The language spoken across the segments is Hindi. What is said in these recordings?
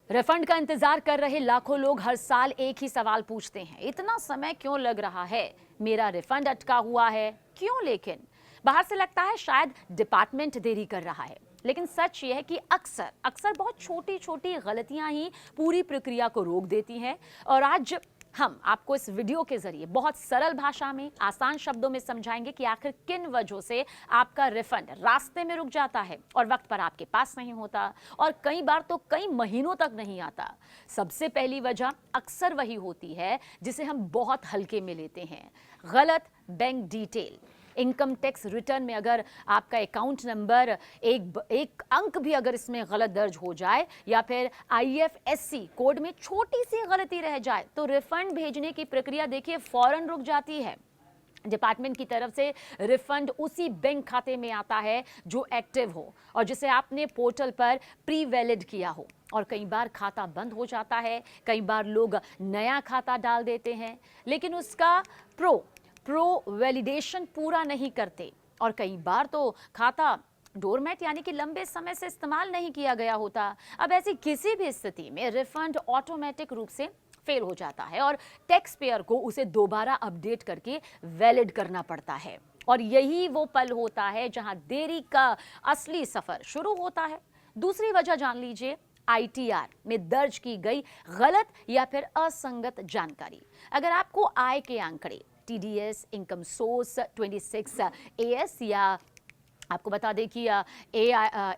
रिफंड का इंतजार कर रहे लाखों लोग हर साल एक ही सवाल पूछते हैं, इतना समय क्यों लग रहा है? मेरा रिफंड अटका हुआ है क्यों? लेकिन बाहर से लगता है शायद डिपार्टमेंट देरी कर रहा है, लेकिन सच ये है कि अक्सर अक्सर बहुत छोटी छोटी गलतियां ही पूरी प्रक्रिया को रोक देती हैं। और आज हम आपको इस वीडियो के जरिए बहुत सरल भाषा में, आसान शब्दों में समझाएंगे कि आखिर किन वजहों से आपका रिफंड रास्ते में रुक जाता है और वक्त पर आपके पास नहीं होता, और कई बार तो कई महीनों तक नहीं आता। सबसे पहली वजह अक्सर वही होती है जिसे हम बहुत हल्के में लेते हैं, गलत bank detail. Income tax return में अगर आपका अकाउंट नंबर एक अंक भी अगर इसमें गलत दर्ज हो जाए, या फिर IFSC कोड में छोटी सी गलती रह जाए, तो रिफंड भेजने की प्रक्रिया देखिए फौरन रुक जाती है। डिपार्टमेंट की तरफ से रिफंड उसी बैंक खाते में आता है जो एक्टिव हो और जिसे आपने पोर्टल पर प्री वैलिड किया हो। और कई बार खाता बंद हो जाता है, कई बार लोग नया खाता डाल देते हैं, लेकिन उसका प्रो वैलिडेशन पूरा नहीं करते, और कई बार तो खाता डोरमेट यानी कि लंबे समय से इस्तेमाल नहीं किया गया होता। अब ऐसी किसी भी स्थिति में रिफंड ऑटोमेटिक रूप से फेल हो जाता है और टैक्स पेयर को उसे दोबारा अपडेट करके वैलिड करना पड़ता है। और यही वो पल होता है जहां देरी का असली सफर शुरू होता है। दूसरी वजह जान लीजिए, ITR में दर्ज की गई गलत या फिर असंगत जानकारी। अगर आपको आय के आंकड़े TDS, इनकम सोर्स 26 AS, या आपको बता दें कि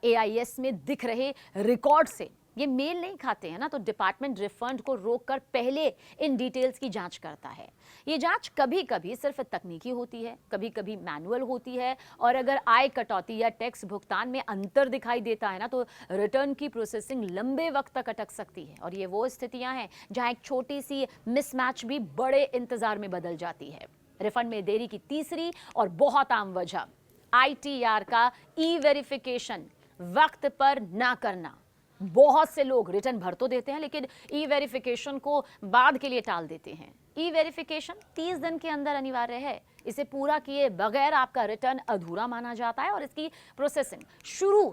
AIS में दिख रहे रिकॉर्ड से ये मेल नहीं खाते हैं ना, तो डिपार्टमेंट रिफंड को रोककर पहले इन डिटेल्स की जांच करता है। ये जांच कभी कभी सिर्फ तकनीकी होती है, कभी कभी मैनुअल होती है, और अगर आय कटौती या टैक्स भुगतान में अंतर दिखाई देता है ना, तो रिटर्न की प्रोसेसिंग लंबे वक्त तक अटक सकती है। और ये वो स्थितियां हैं जहां एक छोटी सी मिसमैच भी बड़े इंतजार में बदल जाती है। रिफंड में देरी की तीसरी और बहुत आम वजह ITR का E-वेरिफिकेशन वक्त पर ना करना। बहुत से लोग रिटर्न भर तो देते हैं, लेकिन E-वेरिफिकेशन को बाद के लिए टाल देते हैं। E-वेरिफिकेशन 30 दिन के अंदर अनिवार्य है। इसे पूरा किए बगैर आपका रिटर्न अधूरा माना जाता है और इसकी प्रोसेसिंग शुरू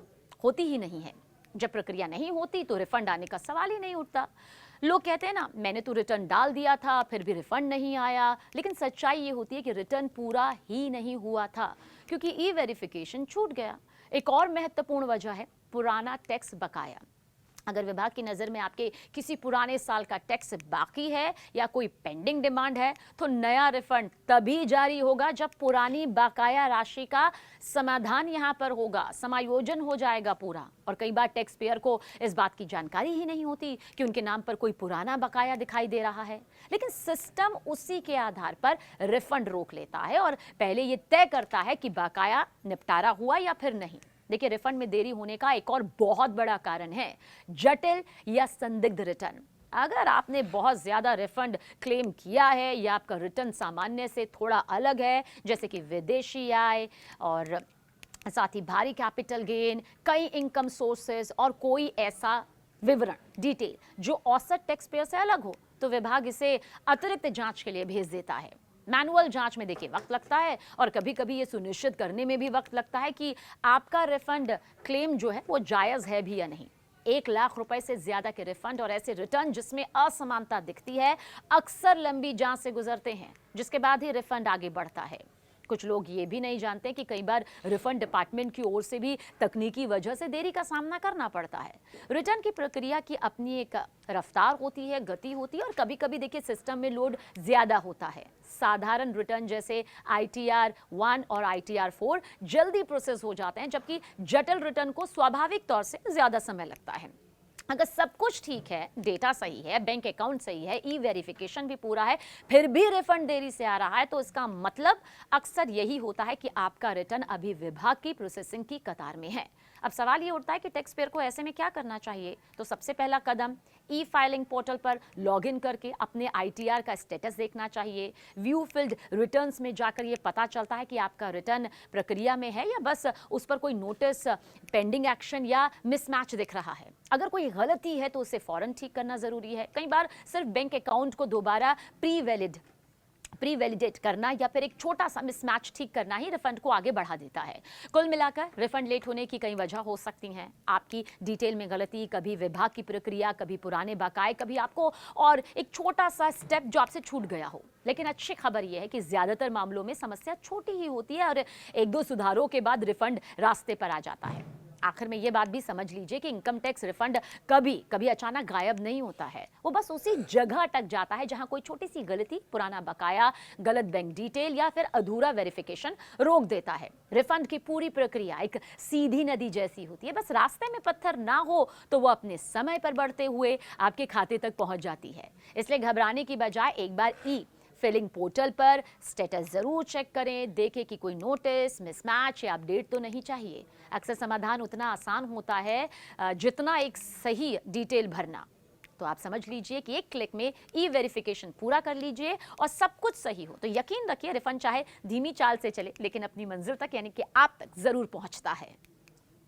होती ही नहीं है। जब प्रक्रिया नहीं होती तो रिफंड आने का सवाल ही नहीं उठता। लोग कहते हैं ना, मैंने तो रिटर्न डाल दिया था फिर भी रिफंड नहीं आया, लेकिन सच्चाई ये होती है कि रिटर्न पूरा ही नहीं हुआ था क्योंकि E-वेरिफिकेशन छूट गया। एक और महत्वपूर्ण वजह है पुराना टैक्स बकाया। अगर विभाग की नज़र में आपके किसी पुराने साल का टैक्स बाकी है या कोई पेंडिंग डिमांड है, तो नया रिफंड तभी जारी होगा जब पुरानी बकाया राशि का समाधान यहाँ पर होगा, समायोजन हो जाएगा पूरा। और कई बार टैक्स पेयर को इस बात की जानकारी ही नहीं होती कि उनके नाम पर कोई पुराना बकाया दिखाई दे रहा है, लेकिन सिस्टम उसी के आधार पर रिफंड रोक लेता है और पहले ये तय करता है कि बकाया निपटारा हुआ या फिर नहीं। देखिए, रिफंड में देरी होने का एक और बहुत बड़ा कारण है जटिल या संदिग्ध रिटर्न। अगर आपने बहुत ज्यादा रिफंड क्लेम किया है या आपका रिटर्न सामान्य से थोड़ा अलग है, जैसे कि विदेशी आय और साथ ही भारी कैपिटल गेन, कई इनकम सोर्सेज और कोई ऐसा विवरण डिटेल जो औसत टैक्स पेयर से अलग हो, तो विभाग इसे अतिरिक्त जांच के लिए भेज देता है। मैनुअल जांच में देखिए वक्त लगता है और कभी कभी ये सुनिश्चित करने में भी वक्त लगता है कि आपका रिफंड क्लेम जो है वो जायज है भी या नहीं। 1 लाख रुपए से ज्यादा के रिफंड और ऐसे रिटर्न जिसमें असमानता दिखती है अक्सर लंबी जांच से गुजरते हैं, जिसके बाद ही रिफंड आगे बढ़ता है। कुछ लोग ये भी नहीं जानते कि कई बार रिफंड डिपार्टमेंट की ओर से भी तकनीकी वजह से देरी का सामना करना पड़ता है। रिटर्न की प्रक्रिया की अपनी एक रफ्तार होती है, गति होती है, और कभी कभी देखिए सिस्टम में लोड ज्यादा होता है। साधारण रिटर्न जैसे ITR 1 और ITR 4 जल्दी प्रोसेस हो जाते हैं, जबकि जटिल रिटर्न को स्वाभाविक तौर से ज्यादा समय लगता है। अगर सब कुछ ठीक है, डेटा सही है, बैंक अकाउंट सही है, E-वेरिफिकेशन भी पूरा है, फिर भी रिफंड देरी से आ रहा है, तो इसका मतलब अक्सर यही होता है कि आपका रिटर्न अभी विभाग की प्रोसेसिंग की कतार में है। अब सवाल ये उठता है कि टैक्स पेयर को ऐसे में क्या करना चाहिए। तो सबसे पहला कदम E-फाइलिंग पोर्टल पर लॉगिन करके अपने ITR का स्टेटस देखना चाहिए। व्यू फील्ड रिटर्न्स में जाकर ये पता चलता है कि आपका रिटर्न प्रक्रिया में है या बस उस पर कोई नोटिस, पेंडिंग एक्शन या मिसमैच दिख रहा है। अगर कोई गलती है तो उसे फौरन ठीक करना जरूरी है। कई बार सिर्फ बैंक अकाउंट को दोबारा प्री वैलिड प्री वैलिडेट करना या फिर एक छोटा सा मिसमैच ठीक करना ही रिफंड को आगे बढ़ा देता है। कुल मिलाकर रिफंड लेट होने की कई वजह हो सकती हैं। आपकी डिटेल में गलती, कभी विभाग की प्रक्रिया, कभी पुराने बकाए, कभी आपको और एक छोटा सा स्टेप जो आपसे छूट गया हो। लेकिन अच्छी खबर यह है कि ज्यादातर मामलों में समस्या छोटी ही होती है और एक दो सुधारों के बाद रिफंड रास्ते पर आ जाता है। आखिर में ये बात भी समझ लीजिए कि इनकम टैक्स रिफंड कभी कभी अचानक गायब नहीं होता है। वो बस उसी जगह अटक जाता है जहां कोई छोटी सी गलती, पुराना बकाया, गलत बैंक डिटेल या फिर अधूरा वेरिफिकेशन रोक देता है। रिफंड की पूरी प्रक्रिया एक सीधी नदी जैसी होती है। बस रास्ते में पत्थर ना हो तो वो अपने समय पर बढ़ते हुए आपके खाते तक पहुंच जाती है। इसलिए घबराने की बजाय एक बार फिलिंग पोर्टल पर स्टेटस जरूर चेक करें, देखें कि कोई नोटिस, मिसमैच या अपडेट तो नहीं चाहिए। अक्सर समाधान उतना आसान होता है जितना एक सही डिटेल भरना। तो आप समझ लीजिए कि एक क्लिक में ई वेरिफिकेशन पूरा कर लीजिए और सब कुछ सही हो तो यकीन रखिए रिफंड चाहे धीमी चाल से चले लेकिन अपनी मंजिल तक यानी कि आप तक जरूर पहुंचता है।